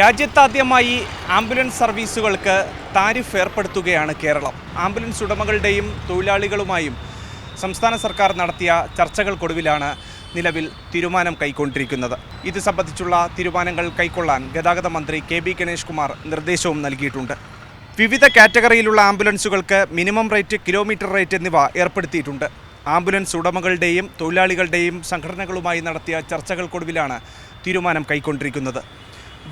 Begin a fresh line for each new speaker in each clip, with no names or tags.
രാജ്യത്താദ്യമായി ambulance സർവീസുകൾക്ക് tariff ഏർപ്പെടുത്തുകയാണ് Keralam. Ambulance ഉടമകളുടെയും തൊഴിലാളികളുമായും സംസ്ഥാന സർക്കാർ നടത്തിയ ചർച്ചകൾക്കൊടുവിലാണ് നിലവിൽ തീരുമാനം കൈക്കൊണ്ടിരിക്കുന്നത്. ഇത് സംബന്ധിച്ചുള്ള തീരുമാനങ്ങൾ കൈക്കൊള്ളാൻ ഗതാഗത മന്ത്രി കെ.ബി. ഗണേഷ് കുമാർ നിർദ്ദേശവും നൽകിയിട്ടുണ്ട്. വിവിധ കാറ്റഗറിയിലുള്ള ആംബുലൻസുകൾക്ക് മിനിമം റേറ്റ്, കിലോമീറ്റർ റേറ്റ് എന്നിവ ഏർപ്പെടുത്തിയിട്ടുണ്ട്. ആംബുലൻസ് ഉടമകളുടെയും തൊഴിലാളികളുടെയും സംഘടനകളുമായി നടത്തിയ ചർച്ചകൾക്കൊടുവിലാണ് തീരുമാനം കൈക്കൊണ്ടിരിക്കുന്നത്.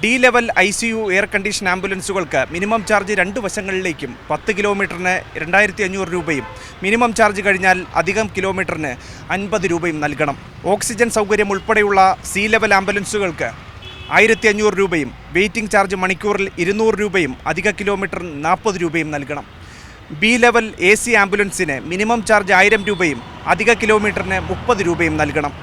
D level ICU air condition ആംബുലൻസുകൾക്ക് മിനിമം ചാർജ് 2 വശങ്ങളിലേക്കും 10 കിലോമീറ്ററിന് 2500 രൂപയും മിനിമം ചാർജ് കഴിഞ്ഞാൽ അധികം കിലോമീറ്ററിന് 50 രൂപയും നൽകണം. ഓക്സിജൻ സൗകര്യം ഉൾപ്പെടെയുള്ള സി ലെവൽ ആംബുലൻസുകൾക്ക് 1500 രൂപയും വെയിറ്റിംഗ് ചാർജ് മണിക്കൂറിൽ 200 രൂപയും അധിക കിലോമീറ്ററിന് 40 രൂപയും നൽകണം. ബി ലെവൽ AC ആംബുലൻസിന് മിനിമം ചാർജ് 1000 രൂപയും അധിക കിലോമീറ്ററിന് 30 രൂപയും നൽകണം.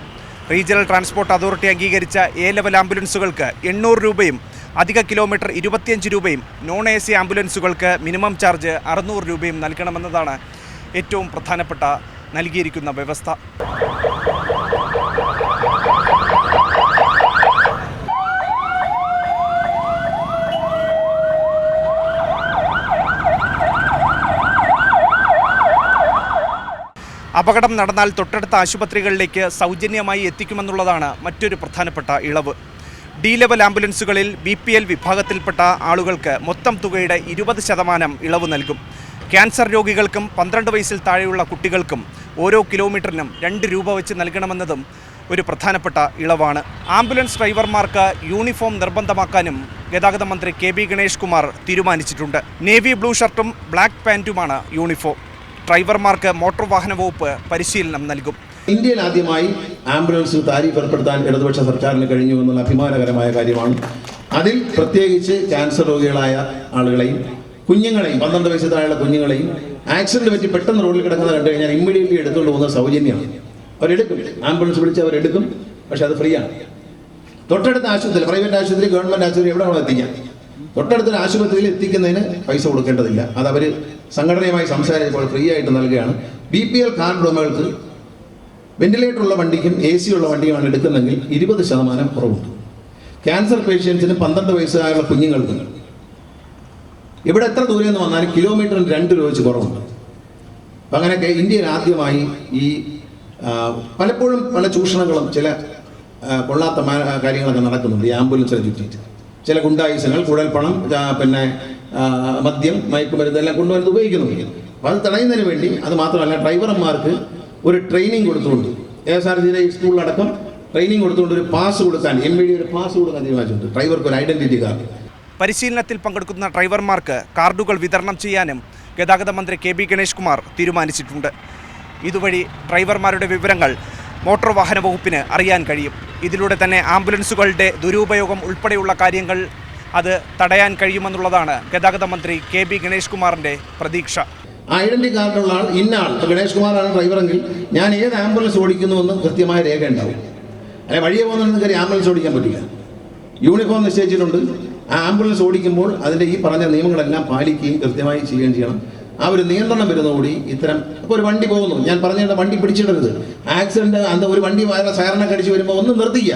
റീജിയണൽ ട്രാൻസ്പോർട്ട് അതോറിറ്റി അംഗീകരിച്ച എ ലെവൽ ആംബുലൻസുകൾക്ക് 800 രൂപയും അധിക കിലോമീറ്റർ 25 രൂപയും നോൺ AC ആംബുലൻസുകൾക്ക് മിനിമം ചാർജ് 600 രൂപയും നൽകണമെന്നതാണ് ഏറ്റവും പ്രധാനപ്പെട്ട നൽകിയിരിക്കുന്ന വ്യവസ്ഥ. അപകടം നടന്നാൽ തൊട്ടടുത്ത ആശുപത്രികളിലേക്ക് സൗജന്യമായി എത്തിക്കുമെന്നുള്ളതാണ് മറ്റൊരു പ്രധാനപ്പെട്ട ഇളവ്. ഡി ലെവൽ ആംബുലൻസുകളിൽ BPL വിഭാഗത്തിൽപ്പെട്ട ആളുകൾക്ക് മൊത്തം തുകയുടെ 20% ഇളവ് നൽകും. ക്യാൻസർ രോഗികൾക്കും 12 വയസ്സിൽ താഴെയുള്ള കുട്ടികൾക്കും ഓരോ കിലോമീറ്ററിനും 2 രൂപ വെച്ച് നൽകണമെന്നതും ഒരു പ്രധാനപ്പെട്ട ഇളവാണ്. ആംബുലൻസ് ഡ്രൈവർമാർക്ക് യൂണിഫോം നിർബന്ധമാക്കാനും ഗതാഗത മന്ത്രി കെ.ബി. ഗണേഷ് കുമാർ തീരുമാനിച്ചിട്ടുണ്ട്. നേവി ബ്ലൂ ഷർട്ടും ബ്ലാക്ക് പാൻറ്റുമാണ് യൂണിഫോം. ഡ്രൈവർമാർക്ക് മോട്ടോർ വാഹന വകുപ്പ് പരിശീലനം നൽകും.
ഇന്ത്യയിൽ ആദ്യമായി ആംബുലൻസിൽ താരിഫ് ഏർപ്പെടുത്താൻ ഇടതുപക്ഷ സർക്കാരിന് കഴിഞ്ഞു എന്നുള്ള അഭിമാനകരമായ കാര്യമാണ്. അതിൽ പ്രത്യേകിച്ച് ക്യാൻസർ രോഗികളായ ആളുകളെയും കുഞ്ഞുങ്ങളെയും 12 വയസ്സിൽ താഴെയുള്ള കുഞ്ഞുങ്ങളെയും ആക്സിഡന്റ് പറ്റി പെട്ടെന്ന് റോഡിൽ കിടക്കുന്ന കണ്ടു കഴിഞ്ഞാൽ ഇമ്മീഡിയറ്റ്ലി എടുത്തുകൊണ്ട് പോകുന്ന സൗജന്യമാണ്. അവരെടുക്കും, ആംബുലൻസ് വിളിച്ച് അവരെടുക്കും. പക്ഷെ അത് ഫ്രീ ആണ്. തൊട്ടടുത്ത ആശുപത്രി, പ്രൈവറ്റ് ആശുപത്രി, ഗവൺമെന്റ് ആശുപത്രി എവിടെ വേണം എത്തിക്കാം. തൊട്ടടുത്തൊരു ആശുപത്രിയിൽ എത്തിക്കുന്നതിന് പൈസ കൊടുക്കേണ്ടതില്ല. അത് അവർ സംഘടനയുമായി സംസാരിച്ചപ്പോൾ ഫ്രീ ആയിട്ട് നൽകുകയാണ്. BPL കാർഡ് ഉടമകൾക്ക് വെന്റിലേറ്റർ ഉള്ള വണ്ടിക്കും AC ഉള്ള വണ്ടിയുമാണ് എടുക്കുന്നതെങ്കിൽ 20% കുറവുണ്ട്. ക്യാൻസർ പേഷ്യൻസിന് 12 വയസ്സായുള്ള കുഞ്ഞുങ്ങൾക്ക് ഇവിടെ എത്ര ദൂരെ നിന്ന് വന്നാലും കിലോമീറ്ററിന് 2 രൂപ വെച്ച് കുറവുണ്ട്. അപ്പം അങ്ങനെയൊക്കെ ഇന്ത്യയിൽ ആദ്യമായി ഈ പലപ്പോഴും പല ചൂഷണങ്ങളും ചില കൊള്ളാത്ത കാര്യങ്ങളൊക്കെ നടക്കുന്നുണ്ട്. ഈ ആംബുലൻസിനെ ചുറ്റിയിട്ട് ചില ഗുണ്ടായുസങ്ങൾ, കുഴൽപ്പണം, പിന്നെ മദ്യം, മയക്കുമരുന്ന് എല്ലാം കൊണ്ടുവരുന്നത് ഉപയോഗിക്കുന്നുണ്ട്. അപ്പോൾ അത് തടയുന്നതിന് വേണ്ടി അത് മാത്രമല്ല, ഡ്രൈവർമാർക്ക് ഒരു ട്രെയിനിങ് കൊടുത്തുകൊണ്ട് KSRTC സ്കൂളിലടക്കം ട്രെയിനിങ് കൊടുത്തുകൊണ്ട് ഒരു പാസ് കൊടുക്കാൻ, MVD ഒരു പാസ് കൊടുക്കാൻ തീരുമാനിച്ചിട്ടുണ്ട്. ഡ്രൈവർക്ക് ഒരു ഐഡന്റിറ്റി കാർഡ്.
പരിശീലനത്തിൽ പങ്കെടുക്കുന്ന ഡ്രൈവർമാർക്ക് കാർഡുകൾ വിതരണം ചെയ്യാനും ഗതാഗത മന്ത്രി കെ.ബി. ഗണേഷ് കുമാർ തീരുമാനിച്ചിട്ടുണ്ട്. ഇതുവഴി ഡ്രൈവർമാരുടെ വിവരങ്ങൾ മോട്ടോർ വാഹന വകുപ്പിന് അറിയാൻ കഴിയും. ഇതിലൂടെ തന്നെ ആംബുലൻസുകളുടെ ദുരുപയോഗം ഉൾപ്പെടെയുള്ള കാര്യങ്ങൾ അത് തടയാൻ കഴിയുമെന്നുള്ളതാണ് ഗതാഗത മന്ത്രി കെ.ബി. ഗണേഷ് കുമാറിൻ്റെ പ്രതീക്ഷ.
ഐഡന്റിറ്റി കാർഡുള്ള ആൾ ഇന്ന ആൾ, ഗണേഷ് കുമാറാണ് ഡ്രൈവറെങ്കിൽ ഞാൻ ഏത് ആംബുലൻസ് ഓടിക്കുന്നുവെന്ന് കൃത്യമായ രേഖ ഉണ്ടാവും. അല്ലെ വഴിയെ പോകുന്നതിന് കയറി ആംബുലൻസ് ഓടിക്കാൻ പറ്റില്ല. യൂണിഫോം നിശ്ചയിച്ചിട്ടുണ്ട്. ആ ആംബുലൻസ് ഓടിക്കുമ്പോൾ അതിൻ്റെ ഈ പറഞ്ഞ നിയമങ്ങളെല്ലാം പാലിക്കുകയും കൃത്യമായി ചെയ്യുകയും ചെയ്യണം. ആ ഒരു നിയന്ത്രണം വരുന്നതോടി ഇത്തരം ഇപ്പോൾ ഒരു വണ്ടി പോകുന്നു, ഞാൻ പറഞ്ഞ വണ്ടി പിടിച്ചിടരുത്. ആക്സിഡന്റ് അന്ന് ഒരു വണ്ടി വേറെ സൈറനൊക്കെ അടിച്ച് വരുമ്പോൾ ഒന്ന് നിർത്തിക്കുക.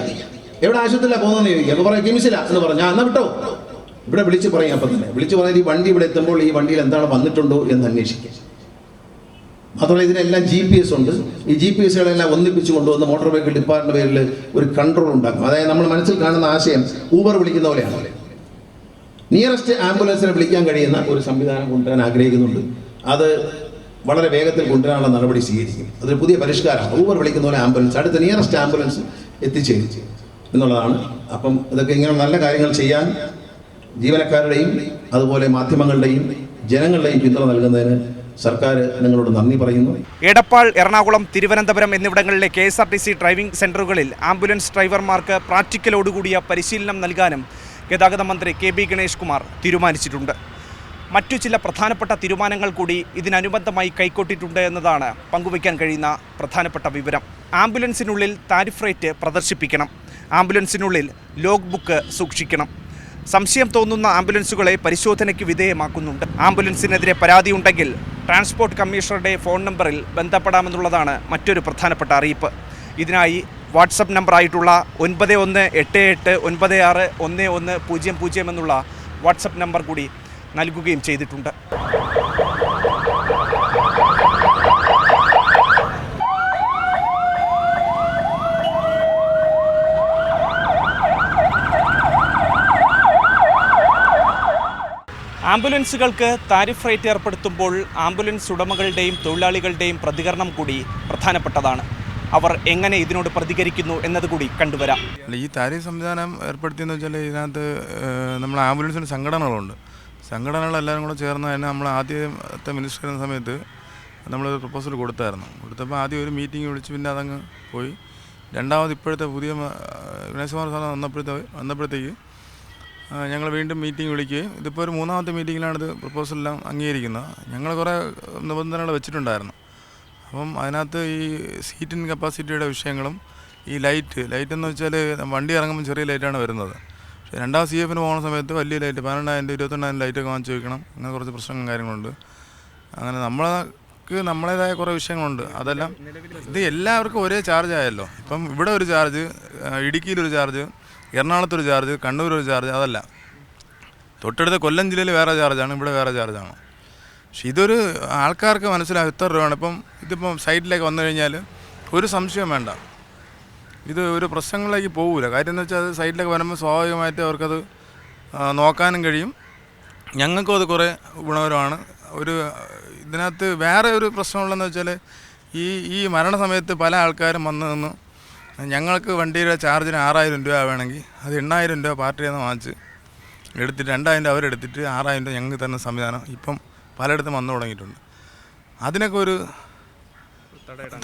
എവിടെ ആശുപത്രിയിലാണ് പോകുന്നതെന്ന് ചോദിക്കുക. അപ്പോൾ പറയാം കിംസില എന്ന് പറഞ്ഞു. എന്നാൽ വിട്ടോ, ഇവിടെ വിളിച്ച് പറയും. അപ്പം തന്നെ വിളിച്ച് പറഞ്ഞാൽ ഈ വണ്ടി ഇവിടെ എത്തുമ്പോൾ ഈ വണ്ടിയിൽ എന്താണ് വന്നിട്ടുണ്ടോ എന്ന് അന്വേഷിക്കുക. മാത്രമല്ല ഇതിനെല്ലാം GPS ഉണ്ട്. ഈ GPSകളെല്ലാം ഒന്നിപ്പിച്ച് കൊണ്ടുവന്ന് മോട്ടോർ വെഹിക്കിൾ ഡിപ്പാർട്ട്മെന്റ് പേരിൽ ഒരു കൺട്രോൾ ഉണ്ടാക്കും. അതായത് നമ്മൾ മനസ്സിൽ കാണുന്ന ആശയം ഊബർ വിളിക്കുന്ന പോലെയാണ്. നിയറസ്റ്റ് ആംബുലൻസിനെ വിളിക്കാൻ കഴിയുന്ന ഒരു സംവിധാനം കൊണ്ടുവരാൻ ആഗ്രഹിക്കുന്നുണ്ട്. അത് വളരെ വേഗത്തിൽ കൊണ്ടുവരാനുള്ള നടപടി സ്വീകരിക്കും. അതൊരു പുതിയ പരിഷ്കാരമാണ്. ഊബർ വിളിക്കുന്ന പോലെ ആംബുലൻസ് അടുത്ത നിയറസ്റ്റ് ആംബുലൻസ് എത്തിച്ചേരും എന്നുള്ളതാണ്. അപ്പം ഇതൊക്കെ ഇങ്ങനെ നല്ല കാര്യങ്ങൾ ചെയ്യാൻ ജീവനക്കാരുടെയും അതുപോലെ മാധ്യമങ്ങളുടെയും ജനങ്ങളുടെയും പിന്തുണ നൽകുന്നതിന് സർക്കാർ നിങ്ങളോട് നന്ദി പറയുന്നു.
എടപ്പാൾ, എറണാകുളം, തിരുവനന്തപുരം എന്നിവിടങ്ങളിലെ KSRTC ഡ്രൈവിംഗ് സെന്ററുകളിൽ ആംബുലൻസ് ഡ്രൈവർമാർക്ക് പ്രാക്ടിക്കലോടുകൂടിയ പരിശീലനം നൽകാനും ഗതാഗത മന്ത്രി കെ.ബി. ഗണേഷ് കുമാർ തീരുമാനിച്ചിട്ടുണ്ട്. മറ്റു ചില പ്രധാനപ്പെട്ട തീരുമാനങ്ങൾ കൂടി ഇതിനനുബന്ധമായി കൈക്കൊണ്ടിട്ടുണ്ട് എന്നതാണ് പങ്കുവയ്ക്കാൻ കഴിയുന്ന പ്രധാനപ്പെട്ട വിവരം. ആംബുലൻസിനുള്ളിൽ താരിഫ് റേറ്റ് പ്രദർശിപ്പിക്കണം. ആംബുലൻസിനുള്ളിൽ ലോഗ് ബുക്ക് സൂക്ഷിക്കണം. സംശയം തോന്നുന്ന ആംബുലൻസുകളെ പരിശോധനയ്ക്ക് വിധേയമാക്കുന്നുണ്ട്. ആംബുലൻസിനെതിരെ പരാതിയുണ്ടെങ്കിൽ ട്രാൻസ്പോർട്ട് കമ്മീഷണറുടെ ഫോൺ നമ്പറിൽ ബന്ധപ്പെടാമെന്നുള്ളതാണ് മറ്റൊരു പ്രധാനപ്പെട്ട അറിയിപ്പ്. ഇതിനായി വാട്സപ്പ് നമ്പറായിട്ടുള്ള 9188961100 എന്നുള്ള വാട്സപ്പ് നമ്പർ കൂടി നൽകുകയും ചെയ്തിട്ടുണ്ട്. ആംബുലൻസുകൾക്ക് താരിഫ് റേറ്റ് ഏർപ്പെടുത്തുമ്പോൾ ആംബുലൻസ് ഉടമകളുടെയും തൊഴിലാളികളുടെയും പ്രതികരണം കൂടി പ്രധാനപ്പെട്ടതാണ്. അവർ എങ്ങനെ ഇതിനോട് പ്രതികരിക്കുന്നു എന്നതുകൂടി കണ്ടുവരാം.
ഈ താരിഫ് സംവിധാനം ഏർപ്പെടുത്തിയെന്ന് വെച്ചാൽ ഇതിനകത്ത് നമ്മൾ ആംബുലൻസിന് സംഘടനകളുണ്ട്. സംഘടനകളെല്ലാവരും കൂടെ ചേർന്ന് തന്നെ നമ്മൾ ആദ്യത്തെ മിനിസ്റ്റർ ചെയ്യുന്ന സമയത്ത് നമ്മൾ പ്രപ്പോസൽ കൊടുത്തപ്പോൾ ആദ്യം ഒരു മീറ്റിംഗ് വിളിച്ച് പിന്നെ അതങ്ങ് പോയി. രണ്ടാമത് ഇപ്പോഴത്തെ പുതിയ വിനേഷ് കുമാർ സാർ വന്നപ്പോഴത്തേക്ക് ഞങ്ങൾ വീണ്ടും മീറ്റിംഗ് വിളിക്കുകയും ഇതിപ്പോൾ ഒരു മൂന്നാമത്തെ മീറ്റിങ്ങിലാണിത് പ്രപ്പോസലെല്ലാം അംഗീകരിക്കുന്നത്. ഞങ്ങൾ കുറേ നിബന്ധനകൾ വെച്ചിട്ടുണ്ടായിരുന്നു. അപ്പം അതിനകത്ത് ഈ സീറ്റിംഗ് കപ്പാസിറ്റിയുടെ വിഷയങ്ങളും ഈ ലൈറ്റ് എന്ന് വെച്ചാൽ വണ്ടി ഇറങ്ങുമ്പോൾ ചെറിയ ലൈറ്റാണ് വരുന്നത്. പക്ഷേ രണ്ടാം CF പോകുന്ന സമയത്ത് വലിയ ലൈറ്റ് 12,000 22,000 ലൈറ്റൊക്കെ വാങ്ങിച്ച് വയ്ക്കണം. അങ്ങനെ കുറച്ച് പ്രശ്നങ്ങളും കാര്യങ്ങളുണ്ട്. അങ്ങനെ നമ്മളേതായ കുറേ വിഷയങ്ങളുണ്ട്. അതെല്ലാം ഇത് എല്ലാവർക്കും ഒരേ ചാർജ് ആയല്ലോ. ഇപ്പം ഇവിടെ ഒരു ചാർജ്, ഇടുക്കിയിലൊരു ചാർജ്, എറണാകുളത്തൊരു ചാർജ്, കണ്ണൂരൊരു ചാർജ്, അതല്ല. തൊട്ടടുത്ത കൊല്ലം ജില്ലയിൽ വേറെ ചാർജാണ്, ഇവിടെ വേറെ ചാർജാണ്. പക്ഷെ ഇതൊരു ആൾക്കാർക്ക് മനസ്സിലാവും എത്ര രൂപയാണ്. ഇതിപ്പം സൈറ്റിലേക്ക് വന്നു കഴിഞ്ഞാൽ ഒരു സംശയം വേണ്ട, ഇത് ഒരു പ്രശ്നങ്ങളിലേക്ക് പോകില്ല. കാര്യം എന്ന് വെച്ചാൽ അത് സൈറ്റിലേക്ക് വരുമ്പോൾ സ്വാഭാവികമായിട്ട് അവർക്കത് നോക്കാനും കഴിയും. ഞങ്ങൾക്കും അത് കുറേ ഗുണകരമാണ്. ഇതിനകത്ത് വേറെ ഒരു പ്രശ്നമുള്ളതെന്ന് വെച്ചാൽ ഈ മരണസമയത്ത് പല ആൾക്കാരും വന്നു നിന്ന് ഞങ്ങൾക്ക് വണ്ടിയുടെ ചാർജിന് 6,000 രൂപ വേണമെങ്കിൽ അത് 8,000 രൂപ പാർട്ടിയിൽ നിന്ന് വാങ്ങിച്ച് എടുത്തിട്ട് 2,000 രൂപ അവരെടുത്തിട്ട് 6,000 രൂപ ഞങ്ങൾക്ക് തരുന്ന സംവിധാനം ഇപ്പം പലയിടത്തും വന്നു തുടങ്ങിയിട്ടുണ്ട്. അതിനൊക്കെ ഒരു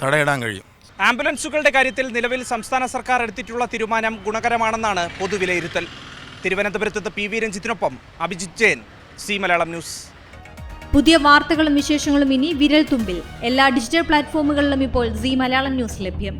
തടയിടാൻ കഴിയും.
ആംബുലൻസുകളുടെ കാര്യത്തിൽ നിലവിൽ സംസ്ഥാന സർക്കാർ എടുത്തിട്ടുള്ള തീരുമാനം ഗുണകരമാണെന്നാണ് പൊതുവിലയിരുത്തൽ. തിരുവനന്തപുരത്ത് PV രഞ്ജിത്തിനൊപ്പം അഭിജിത്ത് ജയൻ, സി മലയാളം ന്യൂസ്.
പുതിയ വാർത്തകളും വിശേഷങ്ങളും ഇനി വിരൽ തുമ്പിൽ. എല്ലാ ഡിജിറ്റൽ പ്ലാറ്റ്ഫോമുകളിലും ഇപ്പോൾ സി മലയാളം ന്യൂസ് ലഭ്യം.